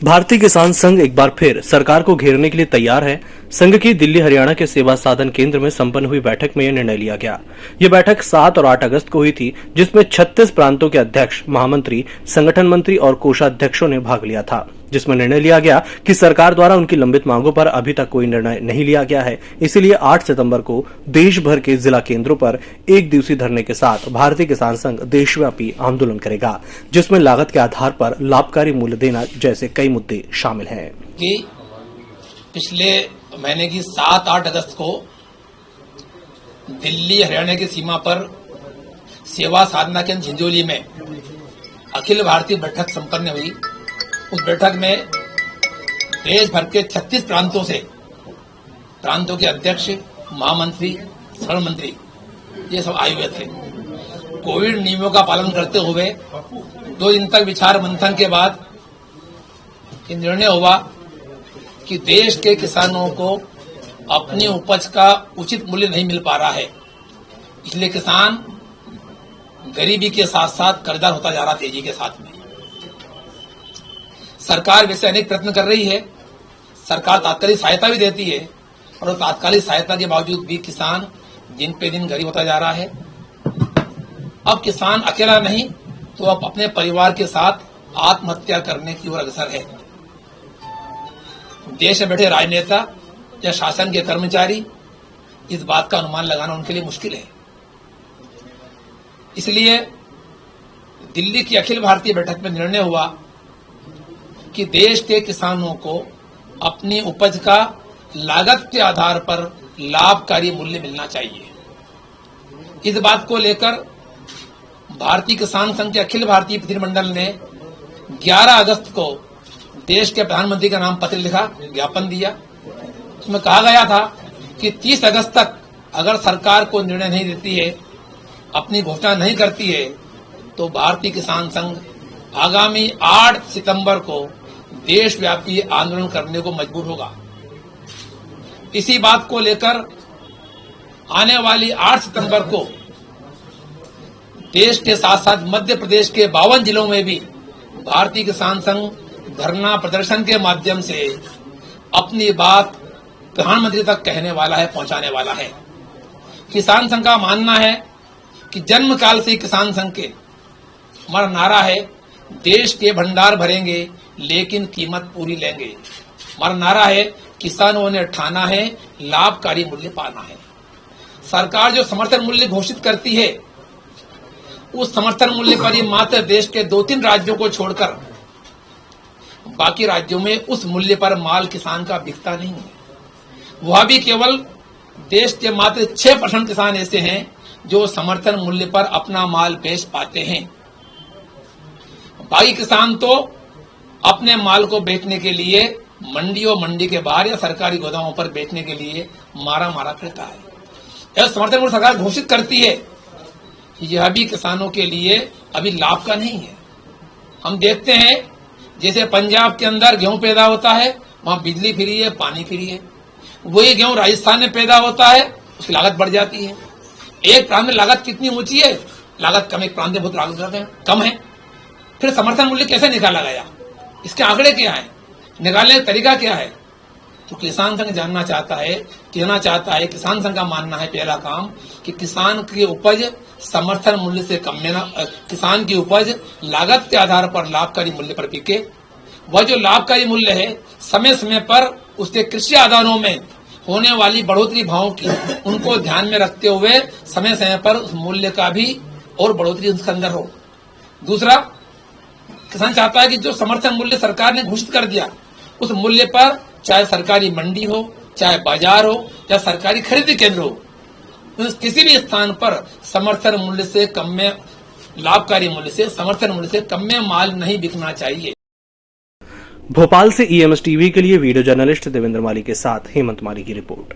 भारतीय किसान संघ एक बार फिर सरकार को घेरने के लिए तैयार है। संघ की दिल्ली हरियाणा के सेवा साधन केंद्र में संपन्न हुई बैठक में यह निर्णय लिया गया। यह बैठक 7 और 8 अगस्त को हुई थी, जिसमें 36 प्रांतों के अध्यक्ष, महामंत्री, संगठन मंत्री और कोषाध्यक्षों ने भाग लिया था, जिसमें निर्णय लिया गया कि सरकार द्वारा उनकी लंबित मांगों पर अभी तक कोई निर्णय नहीं लिया गया है। इसीलिए 8 सितंबर को देश भर के जिला केंद्रों पर एक दिवसीय धरने के साथ भारतीय किसान संघ देशव्यापी आंदोलन करेगा, जिसमें लागत के आधार पर लाभकारी मूल्य देना जैसे कई मुद्दे शामिल हैं। कि पिछले महीने की 7-8 अगस्त को दिल्ली हरियाणा की सीमा पर सेवा साधना केंद्र झिंझोली में अखिल भारतीय बैठक संपन्न हुई। उस बैठक में देश भर के 36 प्रांतों के अध्यक्ष, महामंत्री, संगठन मंत्री ये सब आए हुए थे। कोविड नियमों का पालन करते हुए 2 दिन तक विचार मंथन के बाद ये निर्णय हुआ कि देश के किसानों को अपनी उपज का उचित मूल्य नहीं मिल पा रहा है, इसलिए किसान गरीबी के साथ साथ कर्जदार होता जा रहा तेजी के साथ में। सरकार वैसे अनेक प्रयत्न कर रही है, सरकार तात्कालिक सहायता भी देती है, और तात्कालिक सहायता के बावजूद भी किसान दिन पे दिन गरीब होता जा रहा है। अब किसान अकेला नहीं तो अब अपने परिवार के साथ आत्महत्या करने की ओर अग्रसर है। देश में बैठे राजनेता या शासन के कर्मचारी इस बात का अनुमान लगाना उनके लिए मुश्किल है। इसलिए दिल्ली की अखिल भारतीय बैठक में निर्णय हुआ कि देश के किसानों को अपनी उपज का लागत के आधार पर लाभकारी मूल्य मिलना चाहिए। इस बात को लेकर भारतीय किसान संघ के अखिल भारतीय प्रतिनिधिमंडल ने 11 अगस्त को देश के प्रधानमंत्री का नाम पत्र लिखा, ज्ञापन दिया। उसमें कहा गया था कि 30 अगस्त तक अगर सरकार को निर्णय नहीं देती है, अपनी घोषणा नहीं करती है, तो भारतीय किसान संघ आगामी 8 सितंबर को देशव्यापी आंदोलन करने को मजबूर होगा। इसी बात को लेकर आने वाली 8 सितंबर को देश के साथ साथ मध्य प्रदेश के 52 जिलों में भी भारतीय किसान संघ धरना प्रदर्शन के माध्यम से अपनी बात प्रधानमंत्री तक कहने वाला है, पहुंचाने वाला है। किसान संघ का मानना है कि जन्म काल से किसान संघ के हमारा नारा है, देश के भंडार भरेंगे लेकिन कीमत पूरी लेंगे। हमारा नारा है, किसानों ने ठाना है, लाभकारी मूल्य पाना है। सरकार जो समर्थन मूल्य घोषित करती है, उस समर्थन मूल्य पर ही मात्र देश के 2-3 राज्यों को छोड़कर बाकी राज्यों में उस मूल्य पर माल किसान का बिकता नहीं है। वह भी केवल देश के मात्र 6% किसान ऐसे हैं जो समर्थन मूल्य पर अपना माल बेच पाते हैं। बाकी किसान तो अपने माल को बेचने के लिए मंडी और मंडी के बाहर या सरकारी गोदामों पर बेचने के लिए मारा फिरता है। यह समर्थन मूल्य सरकार घोषित करती है, यह भी किसानों के लिए अभी लाभ का नहीं है। हम देखते हैं जैसे पंजाब के अंदर गेहूं पैदा होता है, वहां बिजली फ्री है, पानी फ्री है। वही गेहूं राजस्थान में पैदा होता है, उसकी लागत बढ़ जाती है। एक प्रांत में लागत कितनी ऊंची है, लागत कम, एक प्रांत में बहुत लागत कम है। फिर समर्थन मूल्य कैसे निकाला गया, इसके आंकड़े क्या है, निकालने का तरीका क्या है? तो किसान संघ कहना चाहता है, किसान संघ का मानना है पहला काम कि किसान की उपज समर्थन मूल्य से कम में ना, किसान की उपज लागत के आधार पर लाभकारी मूल्य पर बिके। वह जो लाभकारी मूल्य है, समय समय पर उसके कृषि आदानों में होने वाली बढ़ोतरी भावों की उनको ध्यान में रखते हुए समय समय पर उस मूल्य का भी और बढ़ोतरी उसके अंदर हो। दूसरा, किसान चाहता है कि जो समर्थन मूल्य सरकार ने घोषित कर दिया, उस मूल्य पर चाहे सरकारी मंडी हो, चाहे बाजार हो, या सरकारी खरीदी केंद्र हो, किसी भी स्थान पर समर्थन मूल्य से कम में, लाभकारी मूल्य से, समर्थन मूल्य से कम में माल नहीं बिकना चाहिए। भोपाल से EMS टीवी के लिए वीडियो जर्नलिस्ट देवेंद्र माली के साथ हेमंत माली की रिपोर्ट।